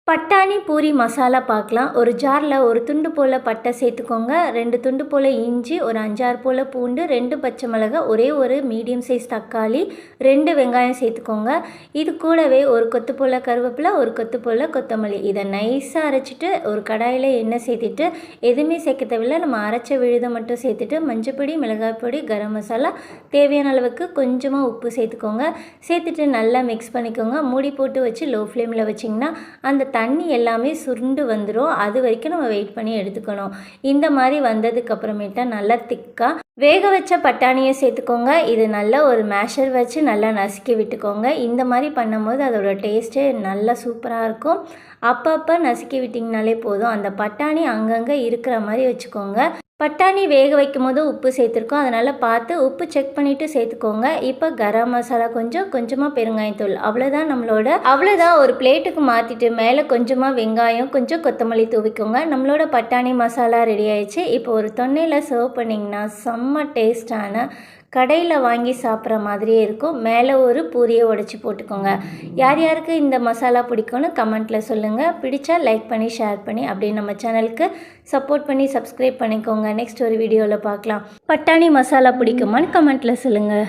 பட்டாணி பூரி மசாலா பார்க்கலாம். ஒரு ஜாரில் ஒரு துண்டு போல் பட்டை சேர்த்துக்கோங்க, 2 துண்டு போல் இஞ்சி, ஒரு 5, 6 போல் பூண்டு, 2 பச்சை மிளகாய், ஒரே ஒரு மீடியம் சைஸ் தக்காளி, 2 வெங்காயம் சேர்த்துக்கோங்க. இது கூடவே ஒரு கொத்து போல் கருவேப்பிலை, ஒரு கொத்து போல் கொத்தமல்லி. இதை நைஸாக அரைச்சிட்டு ஒரு கடாயில் எண்ணெய் சேர்த்துட்டு, எதுவுமே சேர்க்க தேவையில்லை, நம்ம அரைச்ச விழுதை மட்டும் சேர்த்துட்டு மஞ்சப்பொடி, மிளகாய் பொடி, கரம் மசாலா, தேவையான அளவுக்கு கொஞ்சமாக உப்பு சேர்த்துக்கோங்க. சேர்த்துட்டு நல்லா மிக்ஸ் பண்ணிக்கோங்க. மூடி போட்டு வச்சு லோ ஃப்ளேமில் வச்சிங்கன்னா அந்த தண்ணி எல்லாமே சுருண்டு வந்துடும். அது வரைக்கும் நம்ம வெயிட் பண்ணி எடுத்துக்கணும். இந்த மாதிரி வந்ததுக்கப்புறமேட்டா நல்லா திக்காக வேக வச்ச பட்டாணியை சேர்த்துக்கோங்க. இது நல்லா ஒரு மேஷர் வச்சு நல்லா நசுக்கி விட்டுக்கோங்க. இந்த மாதிரி பண்ணும்போது அதோட டேஸ்ட்டே நல்லா சூப்பராக இருக்கும். அப்பப்போ நசுக்கி விட்டிங்கனாலே போதும். அந்த பட்டாணி அங்கங்கே இருக்கிற மாதிரி வச்சுக்கோங்க. பட்டாணி வேக வைக்கும் போது உப்பு சேர்த்துருக்கோம், அதனால் பார்த்து உப்பு செக் பண்ணிவிட்டு சேர்த்துக்கோங்க. இப்போ கரம் மசாலா கொஞ்சமாக பெருங்காயத்தூள், அவ்வளோதான். ஒரு பிளேட்டுக்கு மாற்றிட்டு மேலே கொஞ்சமாக வெங்காயம், கொஞ்சம் கொத்தமல்லி தூவிக்கோங்க. நம்மளோட பட்டாணி மசாலா ரெடி ஆயிடுச்சு. இப்போ ஒரு தொன்னையில் சர்வ் பண்ணிங்கன்னா செம்ம டேஸ்டான கடையில் வாங்கி சாப்பிட்ற மாதிரியே இருக்கும். மேலே ஒரு பூரியை உடச்சி போட்டுக்கோங்க. யார் யாருக்கு இந்த மசாலா பிடிக்கும்னு கமெண்ட்டில் சொல்லுங்கள். பிடிச்சா லைக் பண்ணி ஷேர் பண்ணி அப்படியே நம்ம சேனலுக்கு சப்போர்ட் பண்ணி சப்ஸ்கிரைப் பண்ணிக்கோங்க. நெக்ஸ்ட் ஒரு வீடியோவில் பார்க்கலாம். பட்டாணி மசாலா பிடிக்குமான்னு கமெண்ட்டில் சொல்லுங்கள்.